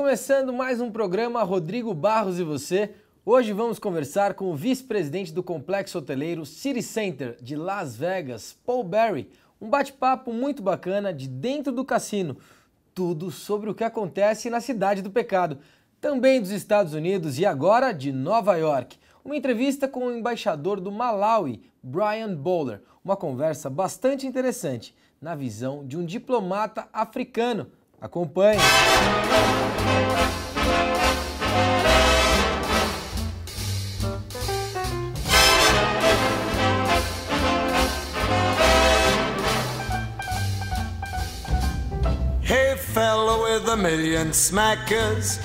começando mais um programa Rodrigo Barros e você. Hoje vamos conversar com o vice-presidente do complexo hoteleiro City Center de Las Vegas, Paul Berry. Um bate-papo muito bacana de dentro do cassino. Tudo sobre o que acontece na Cidade do Pecado, também dos Estados Unidos e agora de Nova York. Uma entrevista com o embaixador do Malaui, Brian Bowler. Uma conversa bastante interessante, na visão de um diplomata africano. Acompanhe! Hey fellow with a million smackers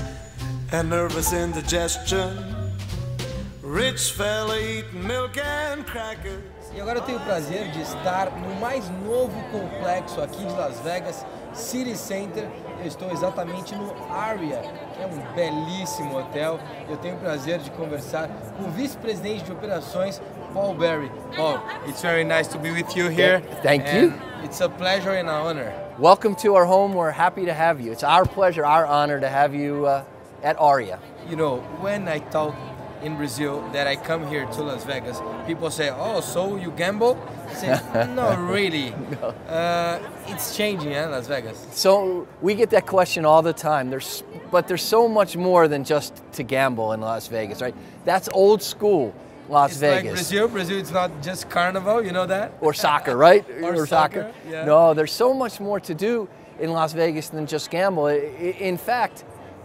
and nervous indigestion, rich fella eating milk and crackers. E agora eu tenho o prazer de estar no mais novo complexo aqui de Las Vegas, City Center. Eu estou exatamente no Aria, que é um belíssimo hotel. Eu tenho o prazer de conversar com o vice-presidente de operações, Paul Berry. Paul, it's very nice to be with you here. Thank you. It's a pleasure and an honor. Welcome to our home. We're happy to have you. It's our pleasure, our honor to have you at Aria. You know, when I talk in Brazil that I come here to Las Vegas, people say, "Oh, so you gamble?" I say, "No, really. No. It's changing, Las Vegas." So we get that question all the time. But there's so much more than just to gamble in Las Vegas, right? That's old school Las Vegas. Like Brazil. Brazil, it's not just carnival. You know that? Or soccer, right? or soccer. Yeah. No, there's so much more to do in Las Vegas than just gamble. In fact,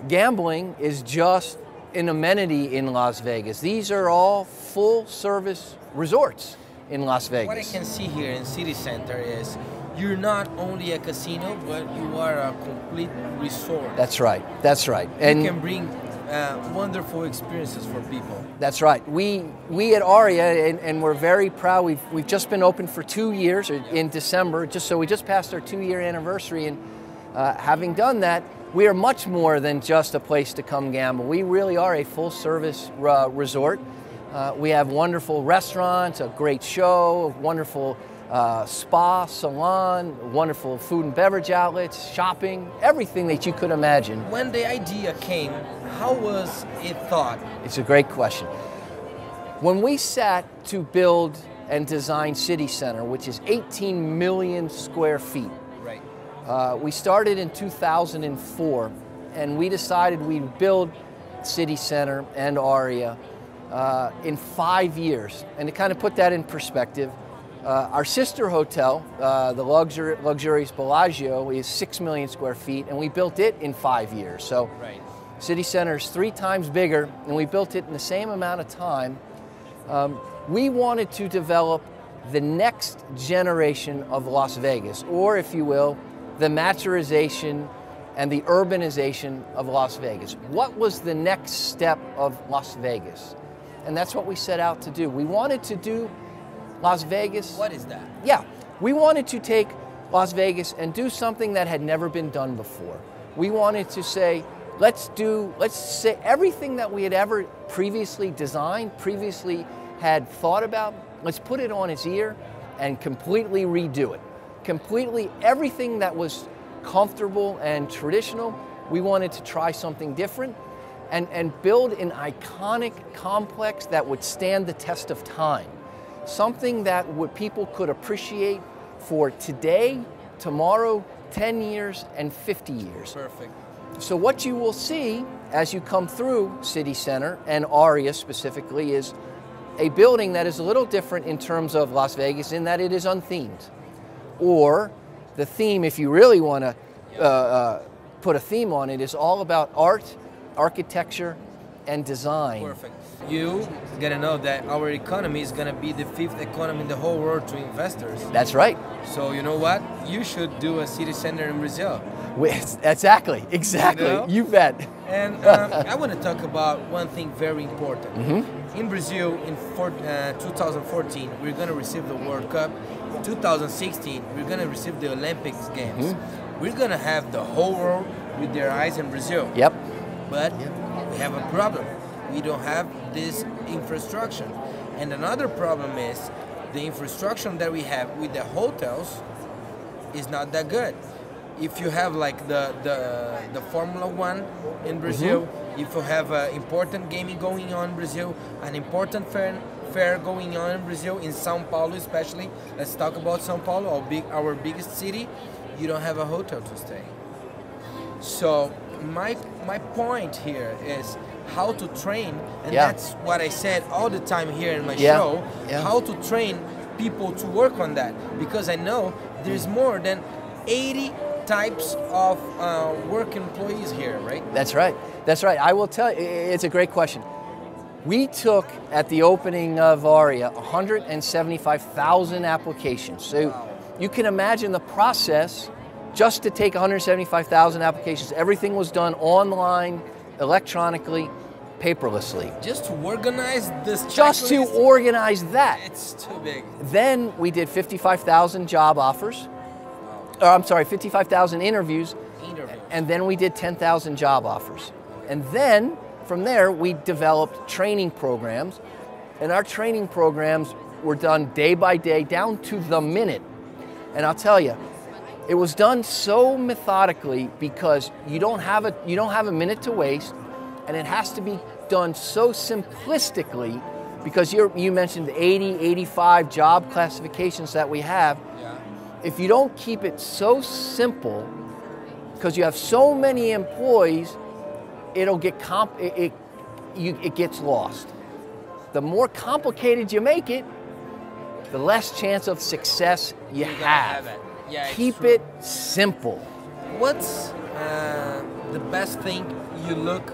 gambling is just an amenity in Las Vegas. These are all full-service resorts in Las Vegas. What I can see here in City Center is you're not only a casino, but you are a complete resort. That's right. That's right. And you can bring wonderful experiences for people. That's right. We at Aria, and we're very proud. We've just been open for 2 years in December. We just passed our 2-year anniversary, and having done that, we are much more than just a place to come gamble. We really are a full-service resort. We have wonderful restaurants, a great show, wonderful spa, salon, wonderful food and beverage outlets, shopping, everything that you could imagine. When the idea came, how was it thought? It's a great question. When we sat to build and design City Center, which is 18 million square feet, we started in 2004, and we decided we'd build City Center and Aria in 5 years. And to kind of put that in perspective, our sister hotel, the luxurious Bellagio, is 6 million square feet, and we built it in 5 years. So City Center is 3 times bigger, and we built it in the same amount of time. We wanted to develop the next generation of Las Vegas, or if you will, the maturization and the urbanization of Las Vegas. What was the next step of Las Vegas? And that's what we set out to do. We wanted to do Las Vegas. What is that? Yeah, we wanted to take Las Vegas and do something that had never been done before. We wanted to say, let's say everything that we had ever previously designed, previously had thought about, let's put it on its ear and completely redo it. Completely everything that was comfortable and traditional, we wanted to try something different and build an iconic complex that would stand the test of time. Something that people could appreciate for today, tomorrow, 10 years, and 50 years. Perfect. So what you will see as you come through City Center and Aria specifically is a building that is a little different in terms of Las Vegas in that it is unthemed. Or the theme, if you really want to put a theme on it, is all about art, architecture, and design. Perfect. You gotta know that our economy is gonna be the 5th economy in the whole world to investors. That's right. So you know what? You should do a City Center in Brazil. Exactly. You know? You bet. And I want to talk about one thing very important. In Brazil, in 2014, we're going to receive the World Cup. 2016, we're going to receive the Olympics Games. We're going to have the whole world with their eyes in Brazil. Yep. But we have a problem. We don't have this infrastructure. And another problem is the infrastructure that we have with the hotels is not that good. if you have like the Formula One in Brazil, if you have an important gaming going on in Brazil, an important fair going on in Brazil, in São Paulo especially, let's talk about São Paulo, our biggest city, you don't have a hotel to stay. So my point here is how to train, and that's what I said all the time here in my show, how to train people to work on that, because I know there's more than 80 types of work employees here, right? That's right. That's right. I will tell you, it's a great question. We took, at the opening of ARIA, 175,000 applications. So you can imagine the process just to take 175,000 applications. Everything was done online, electronically, paperlessly. Just to organize this checklist? Just to organize that. It's too big. Then we did 55,000 job offers. I'm sorry, 55,000 interviews. And then we did 10,000 job offers. And then, from there, we developed training programs. And our training programs were done day by day, down to the minute. And I'll tell you, it was done so methodically because you don't have a minute to waste, and it has to be done so simplistically because you mentioned the 80, 85 job classifications that we have. Yeah. If you don't keep it so simple, because you have so many employees, it'll get it gets lost. The more complicated you make it, the less chance of success you have. Yeah, keep it simple. What's the best thing you look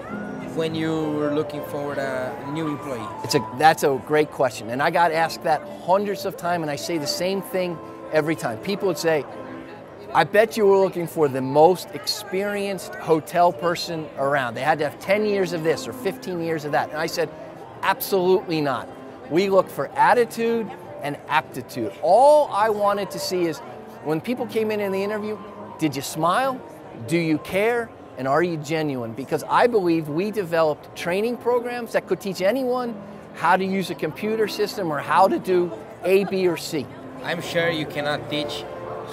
when you're looking for a new employee? That's a great question, and I got asked that hundreds of times, and I say the same thing every time. People would say, I bet you were looking for the most experienced hotel person around. They had to have 10 years of this or 15 years of that. And I said, absolutely not. We look for attitude and aptitude. All I wanted to see is, when people came in the interview, did you smile? Do you care? And are you genuine? Because I believe we developed training programs that could teach anyone how to use a computer system or how to do A, B, or C. I'm sure you cannot teach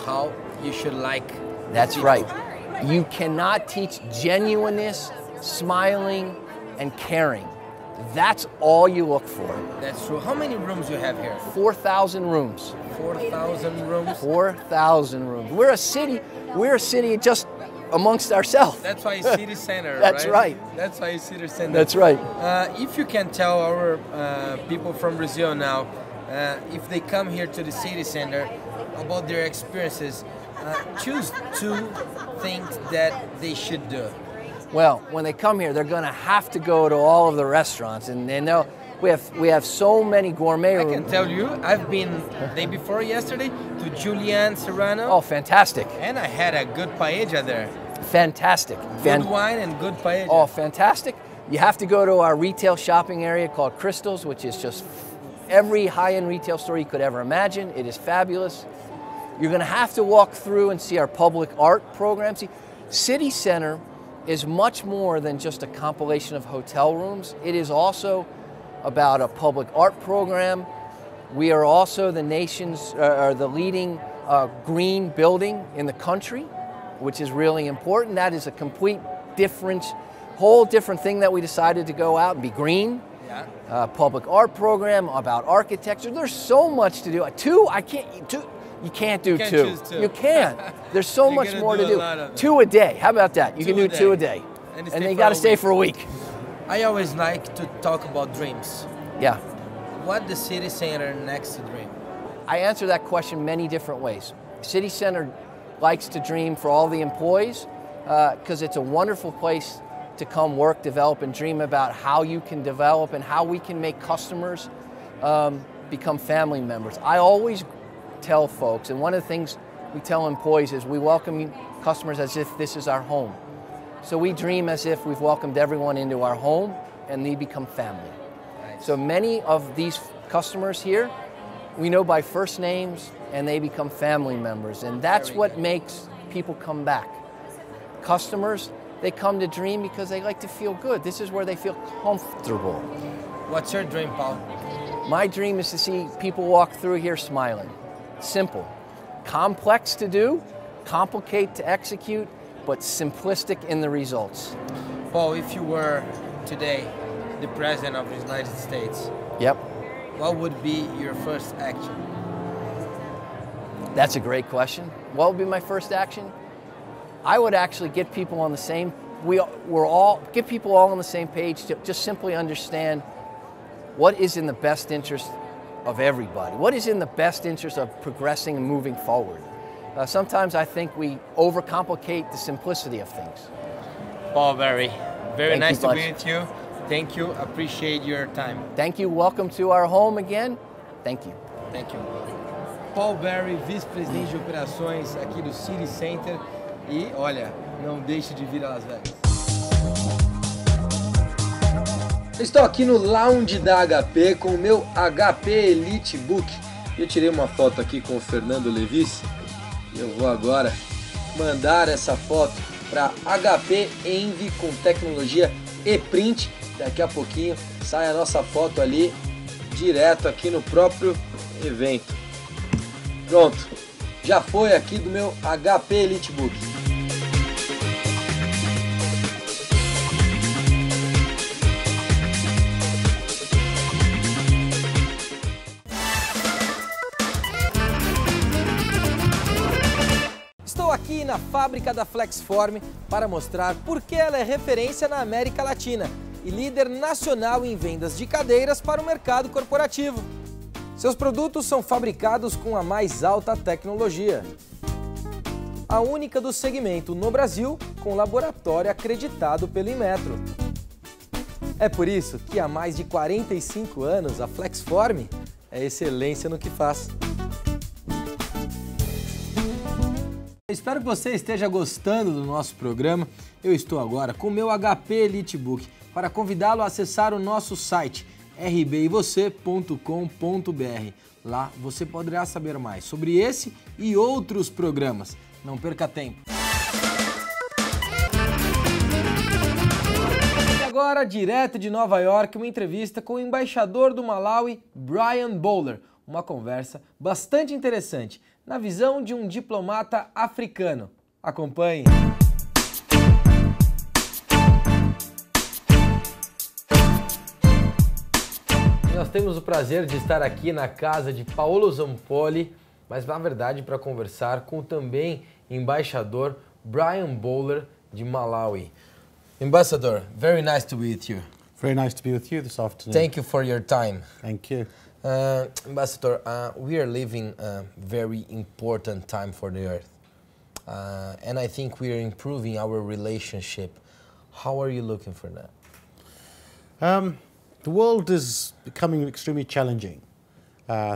how you should like. That's right. You cannot teach genuineness, smiling, and caring. That's all you look for. That's true. How many rooms you have here? 4,000 rooms. 4,000 rooms? 4,000 rooms. We're a city just amongst ourselves. That's why it's city center, That's right. That's why it's city center. That's right. If you can tell our people from Brazil now, if they come here to the city center about their experiences, choose 2 things that they should do. Well, when they come here, they're going to have to go to all of the restaurants, and we have so many gourmet rooms. I can tell you, I've been day before yesterday to Julian Serrano. Oh, fantastic! And I had a good paella there. Fantastic. Good wine and good paella. Oh, fantastic! You have to go to our retail shopping area called Crystals, which is just every high-end retail store you could ever imagine. It is fabulous. You're going to have to walk through and see our public art program. See, City Center is much more than just a compilation of hotel rooms. It is also about a public art program. We are also the nation's, or the leading green building in the country, which is really important. That is a complete whole different thing that we decided to go out and be green. Yeah. Public art program about architecture. There's so much to do. You can't do 2. You can't. There's so much more to do. 2 a day. How about that? You can do 2 a day. And then you got to stay for a week. I always like to talk about dreams. Yeah. What the city center next to dream? I answer that question many different ways. City Center likes to dream for all the employees because it's a wonderful place to come work, develop, and dream about how you can develop and how we can make customers become family members. I always tell folks, and one of the things we tell employees is we welcome customers as if this is our home. So we dream as if we've welcomed everyone into our home and they become family. Nice. So many of these customers here, we know by first names and they become family members, and that's what makes people come back. Customers, they come to Dream because they like to feel good. This is where they feel comfortable. What's your dream, Paul? My dream is to see people walk through here smiling. Simple. Complex to do, complicate to execute, but simplistic in the results. Paul, if you were today the President of the United States, Yep. what would be your first action? That's a great question. What would be my first action? I would actually get people on the same, get people all on the same page to just simply understand what is in the best interest of everybody. What is in the best interest of progressing and moving forward? Sometimes I think we overcomplicate the simplicity of things. Paul, very Thank nice you, to be with you. Thank you. Appreciate your time. Thank you. Welcome to our home again. Thank you. Thank you. Paul Barry, vice-presidente de operações aqui do City Center. E olha, não deixe de vir a Las Vegas. Estou aqui no lounge da HP com o meu HP Elite Book. Eu tirei uma foto aqui com o Fernando Levis e eu vou agora mandar essa foto para HP Envy com tecnologia e-print. Daqui a pouquinho sai a nossa foto ali direto aqui no próprio evento. Pronto, já foi aqui do meu HP Elite Book. Estou aqui na fábrica da Flexform para mostrar por que ela é referência na América Latina e líder nacional em vendas de cadeiras para o mercado corporativo. Seus produtos são fabricados com a mais alta tecnologia. A única do segmento no Brasil com laboratório acreditado pelo Inmetro. É por isso que há mais de 45 anos a Flexform é excelência no que faz. Espero que você esteja gostando do nosso programa. Eu estou agora com o meu HP Elite Book para convidá-lo a acessar o nosso site rbevocê.com.br. Lá você poderá saber mais sobre esse e outros programas. Não perca tempo. E agora, direto de Nova York, uma entrevista com o embaixador do Malaui, Brian Bowler. Uma conversa bastante interessante, na visão de um diplomata africano. Acompanhe! Nós temos o prazer de estar aqui na casa de Paolo Zampoli, mas na verdade para conversar com o também embaixador Brian Bowler de Malaui. Ambassador, very nice to be with you. Very nice to be with you this afternoon. Thank you for your time. Thank you. Ambassador, we are living a very important time for the Earth. And I think we are improving our relationship. How are you looking for that? The world is becoming extremely challenging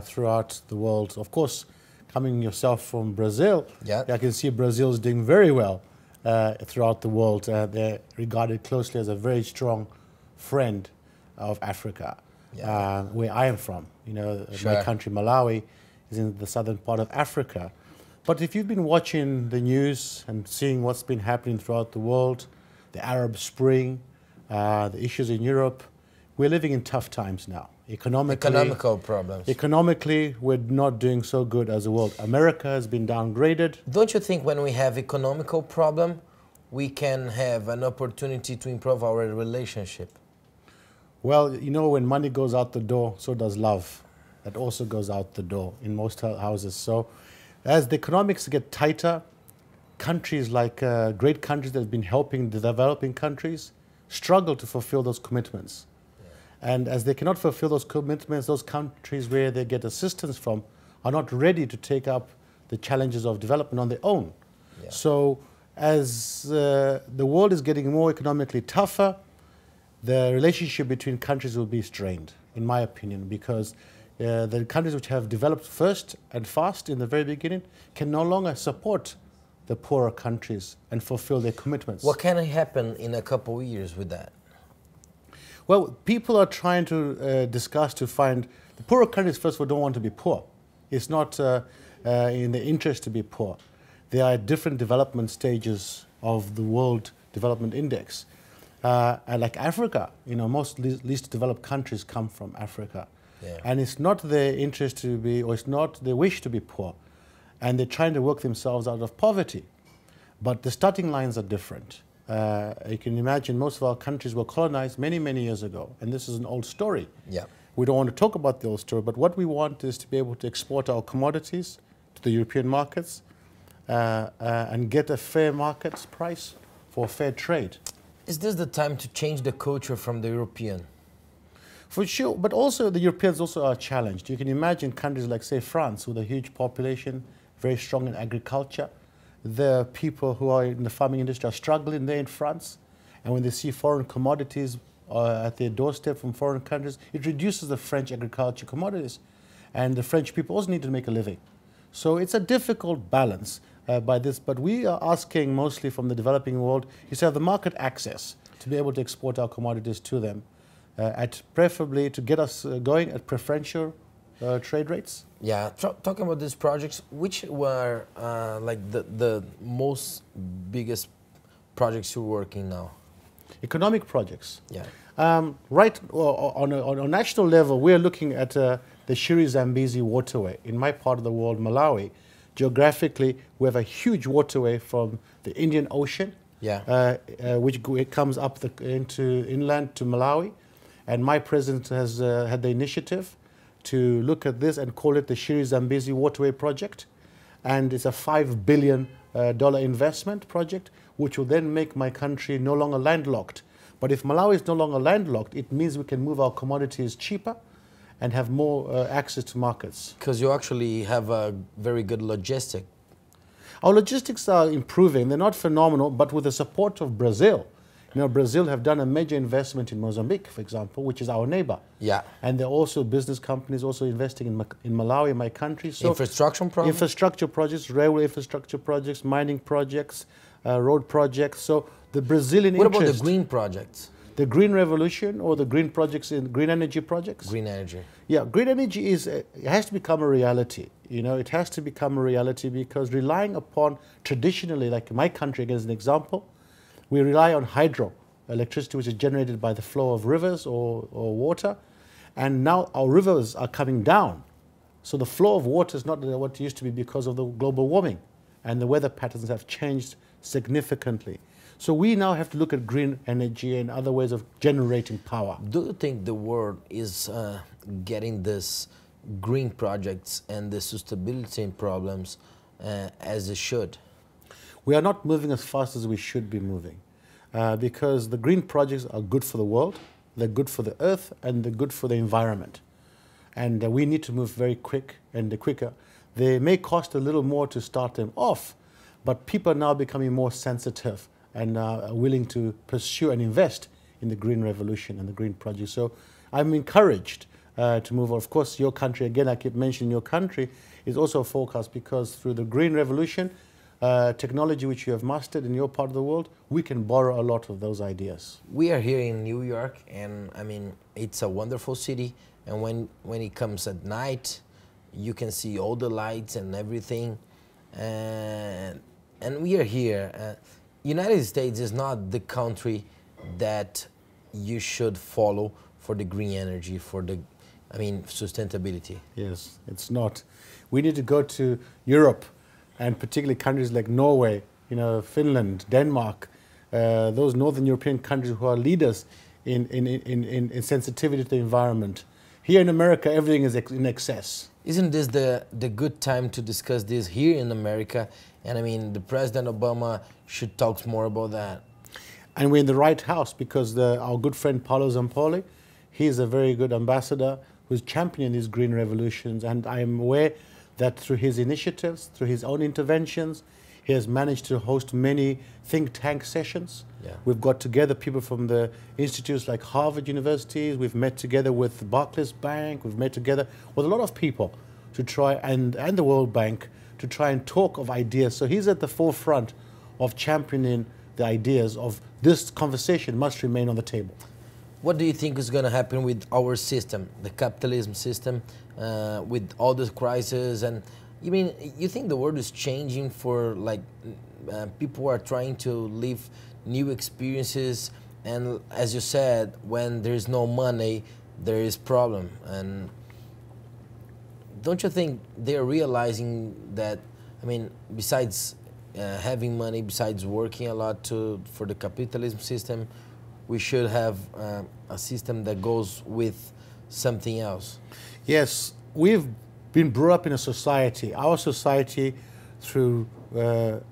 throughout the world. Of course, coming yourself from Brazil, Yeah. I can see Brazil is doing very well throughout the world. They're regarded closely as a very strong friend of Africa, Yeah. where I am from. You know, Sure. my country, Malawi, is in the southern part of Africa. But if you've been watching the news and seeing what's been happening throughout the world, the Arab Spring, the issues in Europe, we're living in tough times now. Economical problems. Economically, we're not doing so good as a world. America has been downgraded. Don't you think when we have economical problem, we can have an opportunity to improve our relationship? Well, you know, when money goes out the door, so does love. That also goes out the door in most houses. So as the economics get tighter, countries like great countries that have been helping the developing countries struggle to fulfill those commitments. And as they cannot fulfill those commitments, those countries where they get assistance from are not ready to take up the challenges of development on their own. Yeah. So as the world is getting more economically tougher, the relationship between countries will be strained, in my opinion, because the countries which have developed first and fast in the very beginning can no longer support the poorer countries and fulfill their commitments. What can happen in a couple of years with that? Well, people are trying to discuss to find the poorer countries, first of all, don't want to be poor. It's not in their interest to be poor. They are at different development stages of the World Development Index. And like Africa, you know, most least developed countries come from Africa. Yeah. And it's not their interest to be, or it's not their wish to be poor. and they're trying to work themselves out of poverty. But the starting lines are different. You can imagine most of our countries were colonized many, many years ago, and this is an old story. Yeah. We don't want to talk about the old story, but what we want is to be able to export our commodities to the European markets and get a fair market price for fair trade. Is this the time to change the culture from the European? For sure, but also the Europeans also are challenged. You can imagine countries like, say, France, with a huge population, very strong in agriculture. The people who are in the farming industry are struggling there in France. And when they see foreign commodities at their doorstep from foreign countries, it reduces the French agriculture commodities. And the French people also need to make a living. So it's a difficult balance by this. But we are asking mostly from the developing world is to have the market access to be able to export our commodities to them. At preferably to get us going at preferential trade rates. Yeah, talking about these projects, which were like the most biggest projects you're working now? Economic projects. Yeah. Right on a national level, we're looking at the Shiri-Zambezi waterway. In my part of the world, Malawi, geographically, we have a huge waterway from the Indian Ocean, yeah. Which comes up into inland to Malawi. And my president has had the initiative to look at this and call it the Shiri-Zambezi Waterway Project. And it's a $5 billion investment project, which will then make my country no longer landlocked. But if Malawi is no longer landlocked, it means we can move our commodities cheaper and have more access to markets. Because you actually have a very good logistic. Our logistics are improving. They're not phenomenal, but with the support of Brazil. You know, Brazil have done a major investment in Mozambique, for example, which is our neighbor. Yeah. And they're also business companies also investing in Malawi, my country. So infrastructure projects? Infrastructure projects, railway infrastructure projects, mining projects, road projects. So the Brazilian What interest... about the green projects? The green revolution or the green projects in green energy projects? Green energy. Yeah, green energy it has to become a reality. You know, it has to become a reality because relying upon traditionally, like my country, as an example, we rely on hydro electricity, which is generated by the flow of rivers or water. And now our rivers are coming down. So the flow of water is not what it used to be because of the global warming. And the weather patterns have changed significantly. So we now have to look at green energy and other ways of generating power. Do you think the world is getting this green projects and the sustainability problems as it should? We are not moving as fast as we should be moving because the green projects are good for the world, they're good for the earth, and they're good for the environment. And we need to move very quick and quicker. They may cost a little more to start them off, but people are now becoming more sensitive and are willing to pursue and invest in the green revolution and the green project. So I'm encouraged to move on. Of course, your country, again, I keep mentioning your country, is also a forecast because through the green revolution, technology which you have mastered in your part of the world, we can borrow a lot of those ideas. We are here in New York, and I mean, it's a wonderful city. And when it comes at night, you can see all the lights and everything. And we are here. United States is not the country that you should follow for the green energy, for the, I mean, sustainability. Yes, it's not. We need to go to Europe, and particularly countries like Norway, you know, Finland, Denmark, those Northern European countries who are leaders in sensitivity to the environment. Here in America, everything is in excess. Isn't this the good time to discuss this here in America? And I mean, the President Obama should talk more about that. And we're in the right house because our good friend Paolo Zampoli, he's a very good ambassador who's championing these green revolutions. And I am aware that through his initiatives, through his own interventions, he has managed to host many think tank sessions. Yeah. We've got together people from the institutes like Harvard University. We've met together with Barclays Bank. We've met together with a lot of people to try, and the World Bank, to try and talk of ideas. So he's at the forefront of championing the ideas of this conversation must remain on the table. What do you think is going to happen with our system, the capitalism system, with all this crisis? And you mean, you think the world is changing for like people are trying to live new experiences, and as you said, when there's no money, there is problem. And don't you think they're realizing that I mean, besides having money, besides working a lot for the capitalism system, we should have a system that goes with something else. Yes, we've been brought up in a society. Our society, through the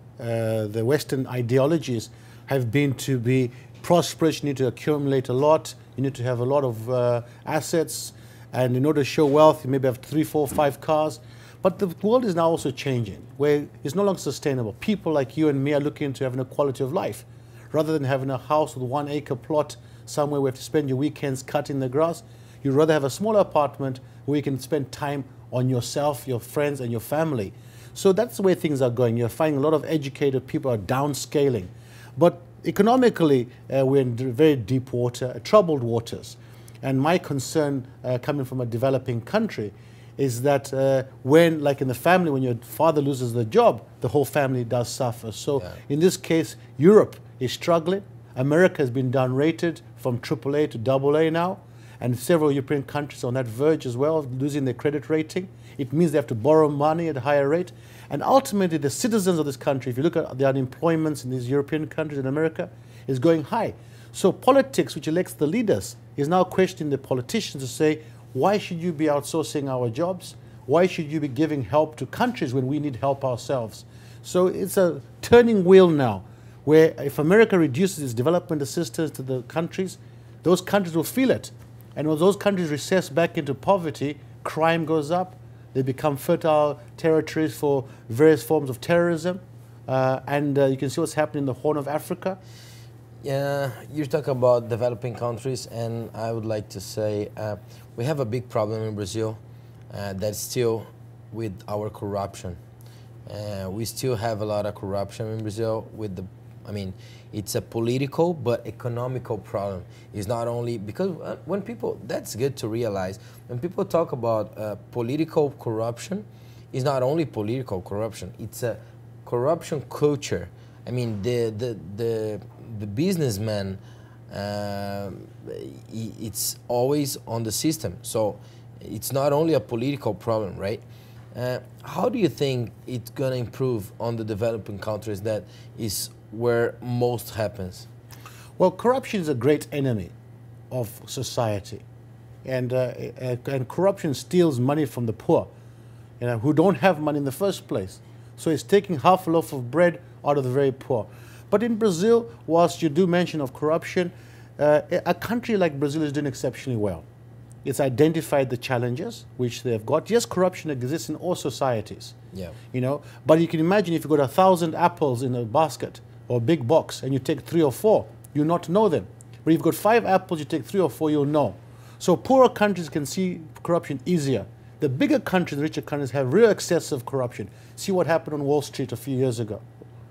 Western ideologies, have been to be prosperous. You need to accumulate a lot. You need to have a lot of assets. And in order to show wealth, you maybe have 3, 4, 5 cars. But the world is now also changing, where it's no longer sustainable. People like you and me are looking into having a quality of life. Rather than having a house with 1 acre plot somewhere where you have to spend your weekends cutting the grass, you'd rather have a smaller apartment where you can spend time on yourself, your friends, and your family. So that's the way things are going. You're finding a lot of educated people are downscaling. But economically, we're in very deep water, troubled waters. And my concern, coming from a developing country, is that when, like in the family, when your father loses the job, the whole family does suffer. So in this case, Europe is struggling. America has been downrated from AAA to AA now. And several European countries on that verge as well, losing their credit rating. It means they have to borrow money at a higher rate. And ultimately, the citizens of this country, if you look at the unemployment in these European countries in America, is going high. So politics, which elects the leaders, is now questioning the politicians to say, why should you be outsourcing our jobs? Why should you be giving help to countries when we need help ourselves? So it's a turning wheel now, where if America reduces its development assistance to the countries, those countries will feel it. And when those countries recess back into poverty, crime goes up. They become fertile territories for various forms of terrorism. And you can see what's happening in the Horn of Africa. Yeah, you talk about developing countries, and I would like to say we have a big problem in Brazil that's still with our corruption. We still have a lot of corruption in Brazil with the, I mean, it's a political but economical problem. It's not only, because when people, that's good to realize, when people talk about political corruption, it's not only political corruption, it's a corruption culture. I mean, the businessman, it's always on the system. So it's not only a political problem, right? How do you think it's gonna improve on the developing countries that is where most happens? Well, corruption is a great enemy of society. And corruption steals money from the poor, you know, who don't have money in the first place. So it's taking half a loaf of bread out of the very poor. But in Brazil, whilst you do mention of corruption, a country like Brazil is doing exceptionally well. It's identified the challenges which they have got. Yes, corruption exists in all societies. Yeah. You know, but you can imagine if you've got 1,000 apples in a basket or a big box and you take 3 or 4, you'll not know them. But if you've got 5 apples, you take 3 or 4, you'll know. So poorer countries can see corruption easier. The bigger countries, richer countries, have real excessive corruption. See what happened on Wall Street a few years ago.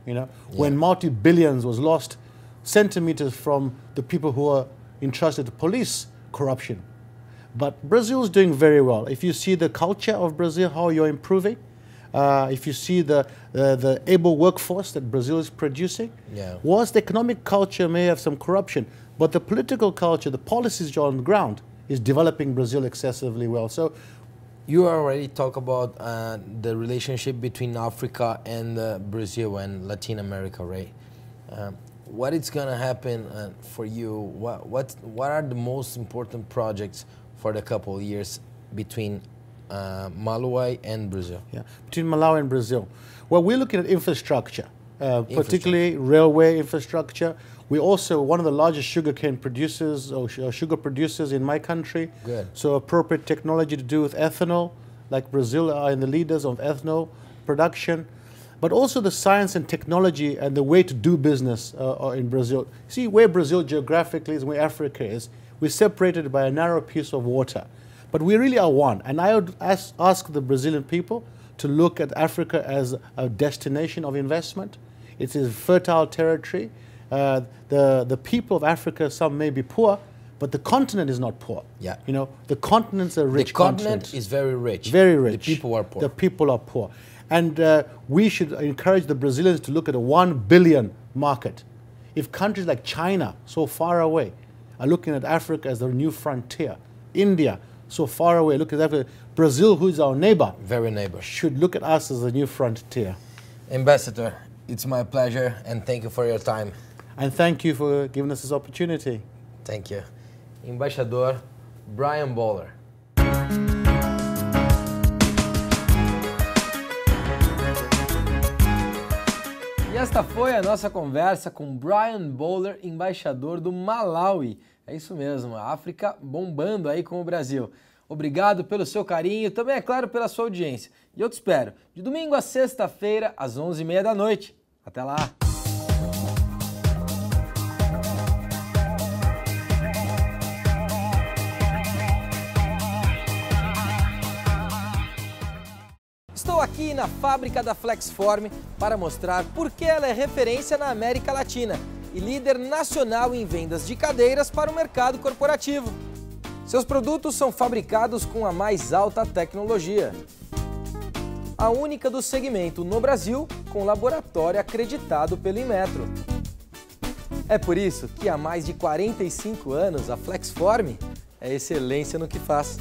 You know, when multi-billions was lost centimeters from the people who are entrusted to police corruption. But Brazil is doing very well. If you see the culture of Brazil, how you're improving, if you see the able workforce that Brazil is producing, whilst the economic culture may have some corruption, but the political culture, the policies on the ground, is developing Brazil excessively well. So, you already talk about the relationship between Africa and Brazil and Latin America, right? What is gonna happen for you? What are the most important projects for the couple of years between Malaui and Brazil? Yeah, between Malawi and Brazil. Well, we're looking at infrastructure, particularly railway infrastructure. We're also one of the largest sugarcane producers or sugar producers in my country. Good. So appropriate technology to do with ethanol, like Brazil are in the leaders of ethanol production, but also the science and technology and the way to do business in Brazil. See, where Brazil geographically is, where Africa is, we're separated by a narrow piece of water. But we really are one. And I would ask the Brazilian people to look at Africa as a destination of investment. It is fertile territory. The people of Africa, some may be poor, but the continent is not poor. Yeah. You know, the continent's a rich continent. The continent is very rich. Very rich. The people are poor. The people are poor. And we should encourage the Brazilians to look at a 1 billion market. If countries like China, so far away, are looking at Africa as their new frontier, India, so far away, look at Africa, Brazil, who's our neighbor, Very neighbor. should look at us as a new frontier. Ambassador, it's my pleasure and thank you for your time. And thank you for giving us this opportunity. Thank you. Embaixador Brian Bowler. E esta foi a nossa conversa com Brian Bowler, embaixador do Malaui. É isso mesmo, a África bombando aí com o Brasil. Obrigado pelo seu carinho, também é claro pela sua audiência. E eu te espero de domingo a sexta-feira, às 11h30 da noite. Até lá! Estou aqui na fábrica da Flexform para mostrar por que ela é referência na América Latina e líder nacional em vendas de cadeiras para o mercado corporativo. Seus produtos são fabricados com a mais alta tecnologia. A única do segmento no Brasil com laboratório acreditado pelo Inmetro. É por isso que há mais de 45 anos a Flexform é excelência no que faz.